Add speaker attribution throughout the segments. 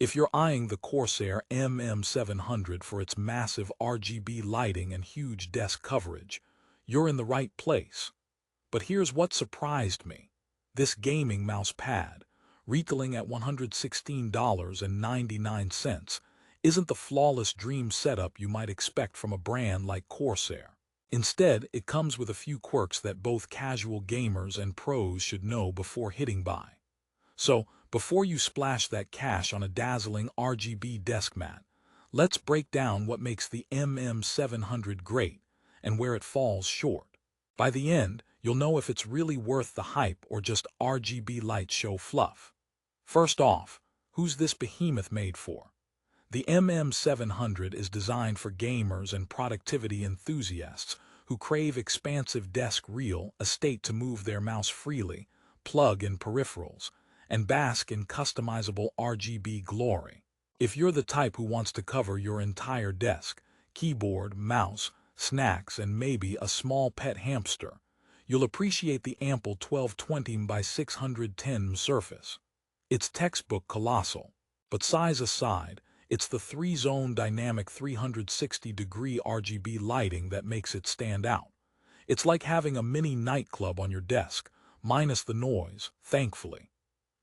Speaker 1: If you're eyeing the Corsair MM700 for its massive RGB lighting and huge desk coverage, you're in the right place. But here's what surprised me. This gaming mouse pad, retailing at $116.99, isn't the flawless dream setup you might expect from a brand like Corsair. Instead, it comes with a few quirks that both casual gamers and pros should know before hitting buy. So, before you splash that cash on a dazzling RGB desk mat, let's break down what makes the MM700 great and where it falls short. By the end, you'll know if it's really worth the hype or just RGB light show fluff. First off, who's this behemoth made for? The MM700 is designed for gamers and productivity enthusiasts who crave expansive desk real estate to move their mouse freely, plug in peripherals, and bask in customizable RGB glory. If you're the type who wants to cover your entire desk, keyboard, mouse, snacks, and maybe a small pet hamster, you'll appreciate the ample 1220 by 610 surface. It's textbook colossal, but size aside, it's the three-zone dynamic 360-degree RGB lighting that makes it stand out. It's like having a mini nightclub on your desk, minus the noise, thankfully.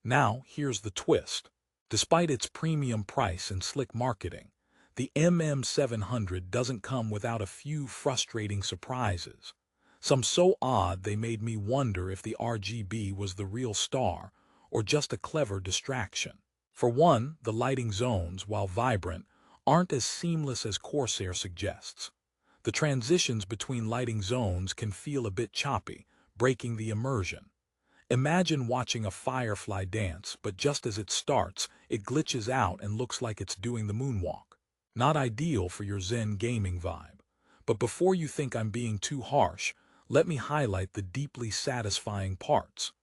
Speaker 1: Now, here's the twist. Despite its premium price and slick marketing, the MM700 doesn't come without a few frustrating surprises. Some so odd they made me wonder if the RGB was the real star or just a clever distraction. For one, the lighting zones, while vibrant, aren't as seamless as Corsair suggests. The transitions between lighting zones can feel a bit choppy, breaking the immersion. Imagine watching a firefly dance, but just as it starts, it glitches out and looks like it's doing the moonwalk. Not ideal for your Zen gaming vibe. But before you think I'm being too harsh, let me highlight the deeply satisfying parts.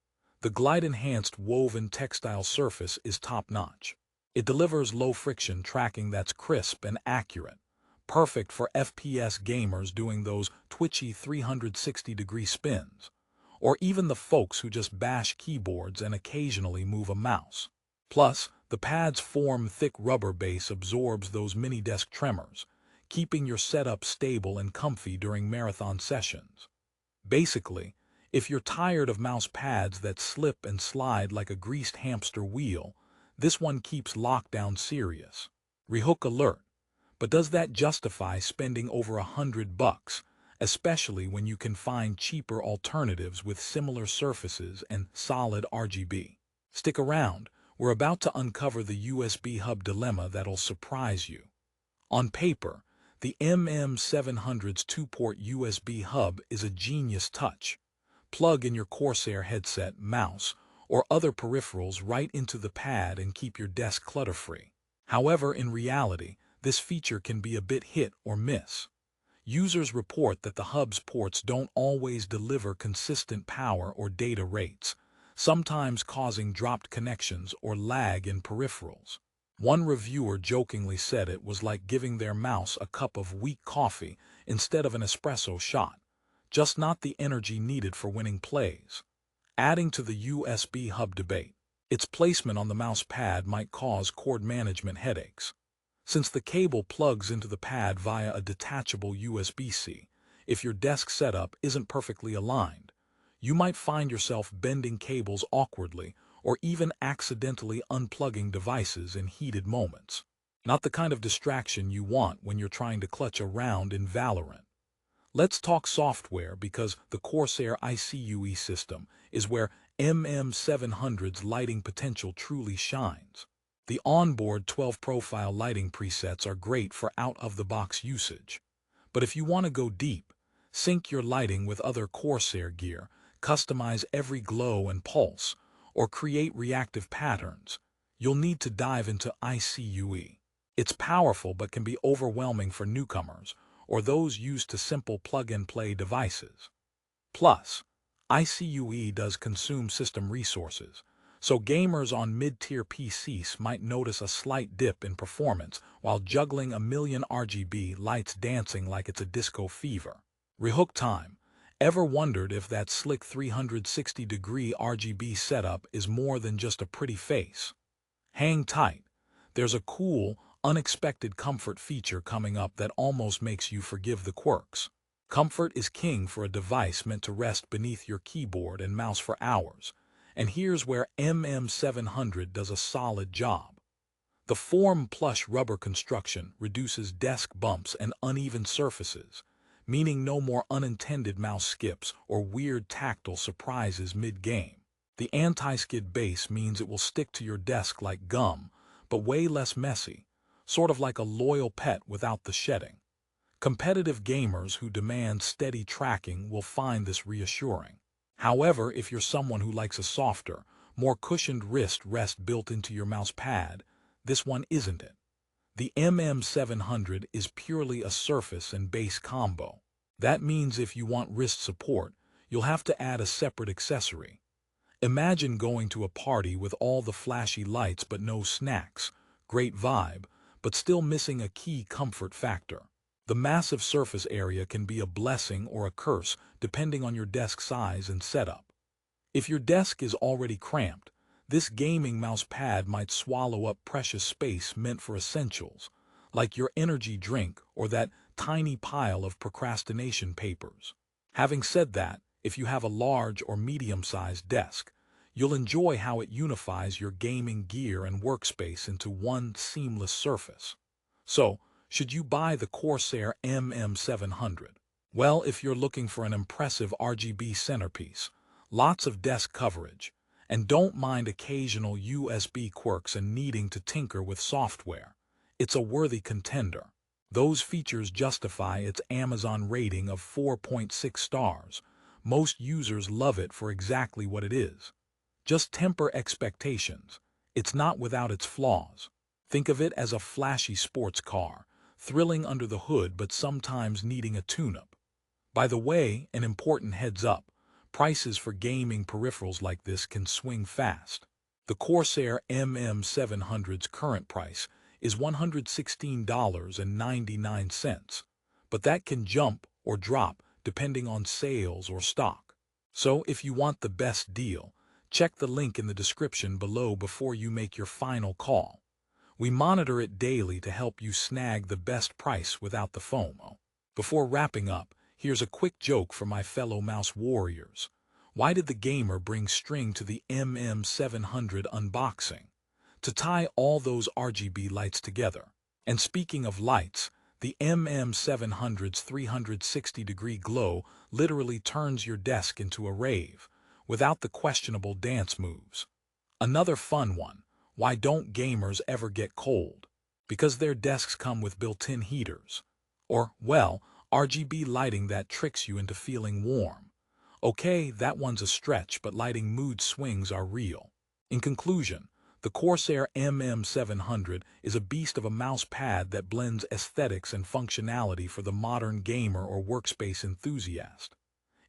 Speaker 1: The glide-enhanced woven textile surface is top-notch. It delivers low-friction tracking that's crisp and accurate, perfect for FPS gamers doing those twitchy 360-degree spins, or even the folks who just bash keyboards and occasionally move a mouse. Plus, the pad's thick rubber base absorbs those mini-desk tremors, keeping your setup stable and comfy during marathon sessions. Basically, if you're tired of mouse pads that slip and slide like a greased hamster wheel, this one keeps lockdown serious. Rehook alert. But does that justify spending over $100, especially when you can find cheaper alternatives with similar surfaces and solid RGB? Stick around, we're about to uncover the USB hub dilemma that'll surprise you. On paper, the MM700's 2-port USB hub is a genius touch. Plug in your Corsair headset, mouse, or other peripherals right into the pad and keep your desk clutter-free. However, in reality, this feature can be a bit hit or miss. Users report that the hub's ports don't always deliver consistent power or data rates, sometimes causing dropped connections or lag in peripherals. One reviewer jokingly said it was like giving their mouse a cup of weak coffee instead of an espresso shot, just not the energy needed for winning plays. Adding to the USB hub debate, its placement on the mouse pad might cause cord management headaches. Since the cable plugs into the pad via a detachable USB-C, if your desk setup isn't perfectly aligned, you might find yourself bending cables awkwardly or even accidentally unplugging devices in heated moments. Not the kind of distraction you want when you're trying to clutch a round in Valorant. Let's talk software because the Corsair iCUE system is where MM700's lighting potential truly shines. The onboard 12-profile lighting presets are great for out-of-the-box usage. But if you want to go deep, sync your lighting with other Corsair gear, customize every glow and pulse, or create reactive patterns, you'll need to dive into iCUE. It's powerful but can be overwhelming for newcomers or those used to simple plug-and-play devices. Plus, iCUE does consume system resources, so gamers on mid-tier PCs might notice a slight dip in performance while juggling a million RGB lights dancing like it's a disco fever. Rehook time. Ever wondered if that slick 360-degree RGB setup is more than just a pretty face? Hang tight. There's a cool, unexpected comfort feature coming up that almost makes you forgive the quirks. Comfort is king for a device meant to rest beneath your keyboard and mouse for hours. And here's where MM700 does a solid job. The Form plush rubber construction reduces desk bumps and uneven surfaces, meaning no more unintended mouse skips or weird tactile surprises mid-game. The anti-skid base means it will stick to your desk like gum, but way less messy, sort of like a loyal pet without the shedding. Competitive gamers who demand steady tracking will find this reassuring. However, if you're someone who likes a softer, more cushioned wrist rest built into your mouse pad, this one isn't it. The MM700 is purely a surface and base combo. That means if you want wrist support, you'll have to add a separate accessory. Imagine going to a party with all the flashy lights but no snacks, great vibe, but still missing a key comfort factor. The massive surface area can be a blessing or a curse depending on your desk size and setup. If your desk is already cramped, this gaming mouse pad might swallow up precious space meant for essentials, like your energy drink or that tiny pile of procrastination papers. Having said that, if you have a large or medium-sized desk, you'll enjoy how it unifies your gaming gear and workspace into one seamless surface. So, should you buy the Corsair MM700? Well, if you're looking for an impressive RGB centerpiece, lots of desk coverage, and don't mind occasional USB quirks and needing to tinker with software, it's a worthy contender. Those features justify its Amazon rating of 4.6 stars. Most users love it for exactly what it is. Just temper expectations. It's not without its flaws. Think of it as a flashy sports car, thrilling under the hood but sometimes needing a tune-up. By the way, an important heads up. Prices for gaming peripherals like this can swing fast. The Corsair MM700's current price is $116.99, but that can jump or drop depending on sales or stock. So if you want the best deal, check the link in the description below before you make your final call. We monitor it daily to help you snag the best price without the FOMO. Before wrapping up, here's a quick joke for my fellow mouse warriors. Why did the gamer bring string to the MM700 unboxing? To tie all those RGB lights together. And speaking of lights, the MM700's 360-degree glow literally turns your desk into a rave, without the questionable dance moves. Another fun one, why don't gamers ever get cold? Because their desks come with built-in heaters. Or, well, RGB lighting that tricks you into feeling warm. Okay, that one's a stretch, but lighting mood swings are real. In conclusion, the Corsair MM700 is a beast of a mouse pad that blends aesthetics and functionality for the modern gamer or workspace enthusiast.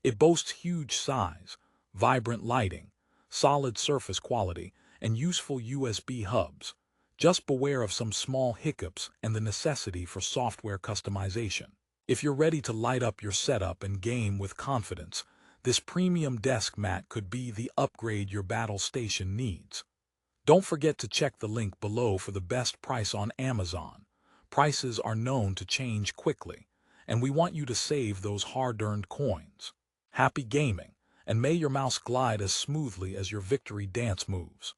Speaker 1: It boasts huge size, vibrant lighting, solid surface quality, and useful USB hubs. Just beware of some small hiccups and the necessity for software customization. If you're ready to light up your setup and game with confidence, this premium desk mat could be the upgrade your battle station needs. Don't forget to check the link below for the best price on Amazon. Prices are known to change quickly, and we want you to save those hard-earned coins. Happy gaming, and may your mouse glide as smoothly as your victory dance moves.